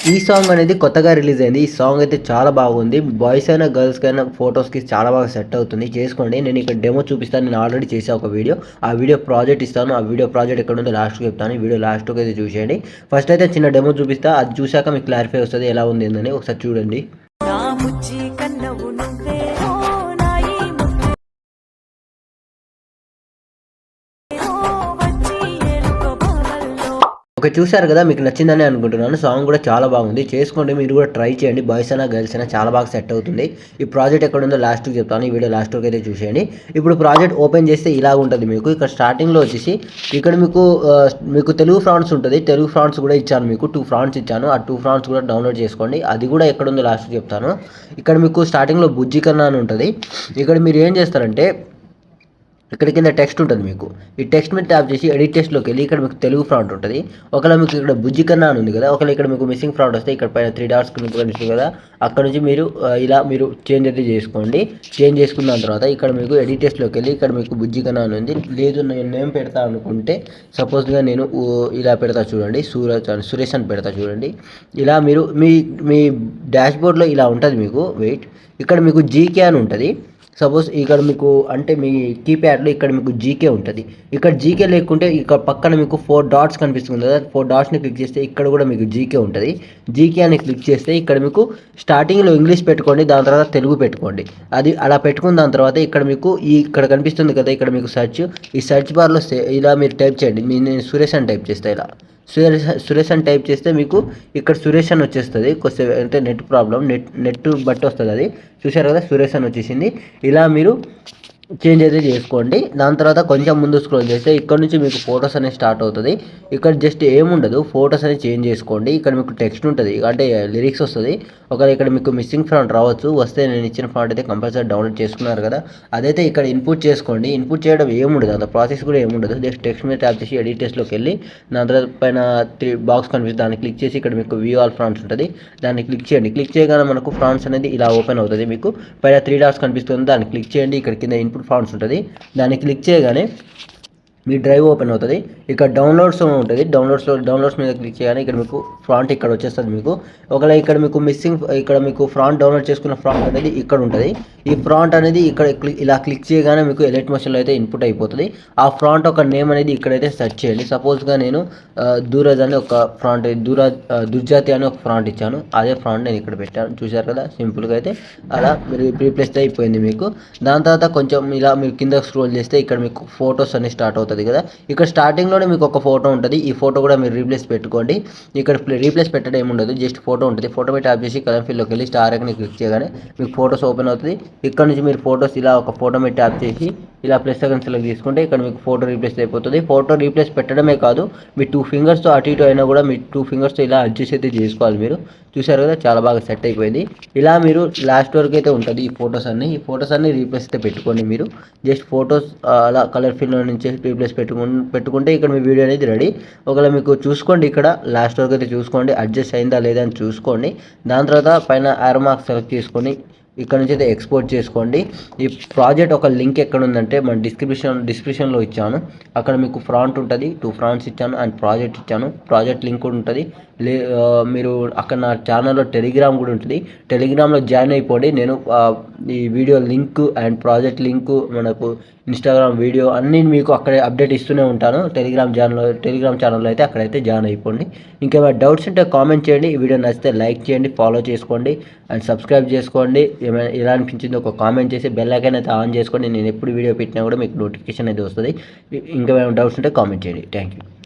ఈ సాంగ్ అనేది కొత్తగా రిలీజ్ అయింది. ఈ సాంగ్ అయితే చాలా బాగుంది. బాయ్స్ అయినా, గర్ల్స్‌కి అయినా ఫోటోస్‌కి చాలా బాగా సెట్ అవుతుంది. చేసుకోండి. నేను ఇక్కడ డెమో చూపిస్తాను. నేను ఆల్రెడీ చేశా ఒక వీడియో. ఆ వీడియో ప్రాజెక్ట్ ఇస్తాను. ఆ వీడియో ప్రాజెక్ట్ ఎక్కడుందో లాస్ట్‌కి చెప్తాను. ఈ వీడియో లాస్ట్ వరకు అయితే చూసేయండి. ఫస్ట్ అయితే చిన్న డెమో చూపిస్తా. అది చూసాక మీకు క్లారిఫై వస్తది ఎలా ఉంది ఏందని. ఒకసారి చూడండి. నా బుజ్జి కన్నవు నువ్వే ఓ నా ఈ ఓ వచ్చి ఏలుకో బావల్లో. ఓకే. చూసారు కదా! మీకు నచ్చిందనే అనుకుంటున్నాను. సాంగ్ కూడా చాలా బాగుంది. చేసుకోండి. మీరు కూడా ట్రై చేయండి. బాయ్స్ అయినా, గర్ల్స్ అయినా చాలా బాగా సెట్ అవుతుంది. ఈ ప్రాజెక్ట్ ఎక్కడుందో లాస్ట్‌కి చెప్తాను. ఈ వీడియో లాస్ట్ వరకు అయితే చూసేయండి. ఇప్పుడు ప్రాజెక్ట్ ఓపెన్ చేస్తే ఇలా ఉంటది మీకు. ఇక్కడ స్టార్టింగ్‌లో వచ్చేసి ఇక్కడ మీకు తెలుగు ఫాంట్స్ ఉంటది. తెలుగు ఫాంట్స్ కూడా ఇచ్చాను మీకు. 2 ఫాంట్స్ ఇచ్చాను. ఆ 2 ఫాంట్స్ కూడా డౌన్‌లోడ్ చేసుకోండి. అది కూడా ఎక్కడుందో లాస్ట్‌కి చెప్తాను. ఇక్కడ మీకు స్టార్టింగ్‌లో బుజ్జి కన్నా అని ఉంటది. ఇక్కడ మీరు ఏం చేస్తారంటే ఇక్కడ కింద టెక్స్ట్ ఉంటుంది మీకు. ఈ టెక్స్ట్ మీద ట్యాప్ చేసి ఎడిట్ టెక్స్ట్‌లోకి వెళ్ళి ఇక్కడ మీకు తెలుగు ఫాంట్ ఉంటది. ఒకవేళ మీకు ఇక్కడ బుజ్జి కన్నా అని ఉంది కదా! ఒకవేళ ఇక్కడ మీకు మిస్సింగ్ ఫాంట్ వస్తే ఇక్కడ పైన 3 డాట్స్ కనిపిస్తుంది కదా! అక్కడ నుంచి మీరు ఇలా మీరు చేంజ్ అయితే చేసుకోండి. చేంజ్ చేసుకున్న తర్వాత ఇక్కడ మీకు ఎడిట్ టెక్స్ట్‌లోకి వెళ్ళి ఇక్కడ మీకు బుజ్జి కన్నా అని ఉంది. లేదు నేను నేమ్ పెడతా అనుకుంటే సపోజ్‌గా నేను ఇలా పెడతా చూడండి. సురేష్ అని పెడతా చూడండి. ఇలా మీరు మీ మీ డాష్‌బోర్డ్‌లో ఇలా ఉంటది మీకు. వెయిట్ ఇక్కడ మీకు జీకే అని ఉంటది. సపోజ్ ఇక్కడ మీకు అంటే మీ కీప్యాడ్లో ఇక్కడ మీకు జీకే ఉంటుంది. ఇక్కడ జీకే లేకుంటే ఇక్కడ పక్కన మీకు 4 డాట్స్ కనిపిస్తుంది కదా! 4 డాట్స్‌ని క్లిక్ చేస్తే ఇక్కడ కూడా మీకు జీకే ఉంటుంది. జీకే అని క్లిక్ చేస్తే ఇక్కడ మీకు స్టార్టింగ్‌లో ఇంగ్లీష్ పెట్టుకోండి. దాని తర్వాత తెలుగు పెట్టుకోండి. అది అలా పెట్టుకున్న దాని తర్వాత ఇక్కడ మీకు ఇక్కడ కనిపిస్తుంది కదా! ఇక్కడ మీకు సెర్చ్. ఈ సెర్చ్ బార్‌లో ఇలా మీరు టైప్ చేయండి. నేను సురేష్ అని టైప్ చేస్తా ఇలా. సురేష్ అని టైప్ చేస్తే మీకు ఇక్కడ సురేష్ అని వచ్చేస్తుంది. కొద్దిసేపు అంటే నెట్ ప్రాబ్లం. నెట్ బట్టి వస్తుంది అది. చూశారు కదా! సురేష్ అని వచ్చేసింది. ఇలా మీరు చేంజ్ అయితే చేసుకోండి. దాని తర్వాత కొంచెం ముందు స్క్రోల్ చేస్తే ఇక్కడ నుంచి మీకు ఫోటోస్ అనేది స్టార్ట్ అవుతుంది. ఇక్కడ జస్ట్ ఏముండదు, ఫోటోస్ అనేది చేంజ్ చేసుకోండి. ఇక్కడ మీకు టెక్స్ట్ ఉంటుంది అంటే లిరిక్స్ వస్తుంది. ఒకవేళ ఇక్కడ మీకు మిస్సింగ్ ఫాంట్ రావచ్చు. వస్తే నేను ఇచ్చిన ఫాంట్ అయితే కంపల్సరీ డౌన్లోడ్ చేసుకున్నారు కదా! అదైతే ఇక్కడ ఇన్పుట్ చేసుకోండి. ఇన్పుట్ చేయడం ఏముండదు, అంత ప్రాసెస్ కూడా ఏముండదు. జస్ట్ టెక్స్ట్ మీద ట్యాప్ చేసి ఎడిట్ టెక్స్ట్‌లోకి వెళ్ళి దాని తర్వాత పైన 3 బాక్స్ కనిపిస్తుంది. దాన్ని క్లిక్ చేసి ఇక్కడ మీకు వ్యూ ఆల్ ఫ్రాంట్స్ ఉంటుంది. దాన్ని క్లిక్ చేయండి. క్లిక్ చేయగానే మనకు ఫ్రాంట్స్ అనేది ఇలా ఓపెన్ అవుతుంది. మీకు పైన 3 డాట్స్ కనిపిస్తుంది. దాన్ని క్లిక్ చేయండి. ఇక్కడ కింద ఇన్పుట్ ఫాంట్స్ ఉంటుంది. దాన్ని క్లిక్ చేయగానే మీ డ్రైవ్ ఓపెన్ అవుతుంది. ఇక్కడ డౌన్లోడ్స్ ఉంటుంది. డౌన్లోడ్స్ మీద క్లిక్ చేయగానే ఇక్కడ మీకు ఫ్రాంట్ ఇక్కడ వచ్చేస్తుంది మీకు. ఒకవేళ ఇక్కడ మీకు ఇక్కడ మీకు ఫ్రాంట్ డౌన్లోడ్ చేసుకున్న ఫ్రాంట్ అనేది ఇక్కడ ఉంటుంది. ఈ ఫ్రాంట్ అనేది ఇక్కడ ఇలా క్లిక్ చేయగానే మీకు ఎలైట్ మోషన్లో అయితే ఇన్పుట్ అయిపోతుంది. ఆ ఫ్రాంట్ ఒక నేమ్ అనేది ఇక్కడైతే సెర్చ్ చేయండి. సపోజ్గా నేను దూరజ్ అని ఒక ఫ్రాంట్ దుర్జాతి అని ఒక ఫ్రాంట్ ఇచ్చాను. అదే ఫ్రాంట్ నేను ఇక్కడ పెట్టాను. చూశారు కదా! సింపుల్గా అయితే అలా మీరు రీప్లేస్ అయిపోయింది మీకు. దాని తర్వాత కొంచెం ఇలా మీరు కింద స్క్రోల్ చేస్తే ఇక్కడ మీకు ఫొటోస్ అనేవి స్టార్ట్ అవుతుంది కదా! ఇక్కడ స్టార్టింగ్‌లోనే మీకు ఒక ఫోటో ఉంటుంది. ఈ ఫోటో కూడా మీరు రీప్లేస్ పెట్టుకోండి. ఇక్కడ రీప్లేస్ పెట్టడం ఏమి ఉండదు. జస్ట్ ఫోటో ఉంటుంది. ఫోటో మీద ట్యాప్ చేసి కలర్ ఫీల్డ్‌లోకి వెళ్ళి స్టార్ ఐకాన్ క్లిక్ చేయగానే మీకు ఫోటోస్ ఓపెన్ అవుతుంది. ఇక్కడ నుంచి మీరు ఫోటోస్ ఇలా ఒక ఫోటో మీద ట్యాప్ చేసి ఇలా ప్లస్ ఐకాన్ సెలెక్ట్ చేసుకుంటే ఇక్కడ మీకు ఫోటో రీప్లేస్ అయిపోతుంది. ఫోటో రీప్లేస్ పెట్టడమే కాదు, మీ 2 ఫింగర్స్‌తో అటు ఇటు అయినా కూడా మీ 2 ఫింగర్స్‌తో ఇలా అడ్జస్ట్ అయితే చేసుకోవాలి మీరు. చూశారు కదా! చాలా బాగా సెట్ అయిపోయింది. ఇలా మీరు లాస్ట్ వరకు అయితే ఉంటుంది ఈ ఫోటోస్ అన్నీ రీప్లేస్ అయితే పెట్టుకోండి మీరు. జస్ట్ ఫోటోస్ అలా కలర్ ఫీల్డ్‌లో నుంచి రీప్లేస్ పెట్టుకుంటే ఇక్కడ మీ వీడియో అనేది రెడీ. ఒకవేళ మీకు చూసుకోండి, ఇక్కడ లాస్ట్ వరకు అయితే చూసుకోండి, అడ్జస్ట్ అయిందా లేదా అని చూసుకోండి. దాని తర్వాత పైన యారో మార్క్ సెలెక్ట్ చేసుకొని ఇక్కడ నుంచి అయితే ఎక్స్పోర్ట్ చేసుకోండి. ఈ ప్రాజెక్ట్ ఒక లింక్ ఎక్కడ ఉందంటే మన డిస్క్రిప్షన్లో ఇచ్చాను. అక్కడ మీకు ఫ్రాంట్ ఉంటుంది. 2 ఫ్రాంట్స్ ఇచ్చాను అండ్ ప్రాజెక్ట్ ఇచ్చాను. ప్రాజెక్ట్ లింక్ కూడా ఉంటుంది. మీరు అక్కడ నా ఛానల్లో టెలిగ్రామ్ కూడా ఉంటుంది. టెలిగ్రామ్లో జాయిన్ అయిపోండి. నేను ఈ video link and project link మనకు ఇన్స్టాగ్రామ్ వీడియో అన్నీ మీకు అక్కడే అప్డేట్ ఇస్తూనే ఉంటాను. టెలిగ్రామ్ ఛానల్లో అయితే అక్కడైతే జాయిన్ అయిపోండి. ఇంకేమైనా డౌట్స్ ఉంటే కామెంట్ చేయండి. ఈ వీడియో నచ్చితే లైక్ చేయండి, ఫాలో చేసుకోండి అండ్ సబ్స్క్రైబ్ చేసుకోండి. ఏమైనా ఎలా అనిపించిందో ఒక కామెంట్ చేసి బెల్ ఐకాన్ అయితే ఆన్ చేసుకోండి. నేను ఎప్పుడు వీడియో పెట్టినా కూడా మీకు నోటిఫికేషన్ అయితే వస్తుంది. ఇంకేమైనా డౌట్స్ ఉంటే కామెంట్ చేయండి. Thank you.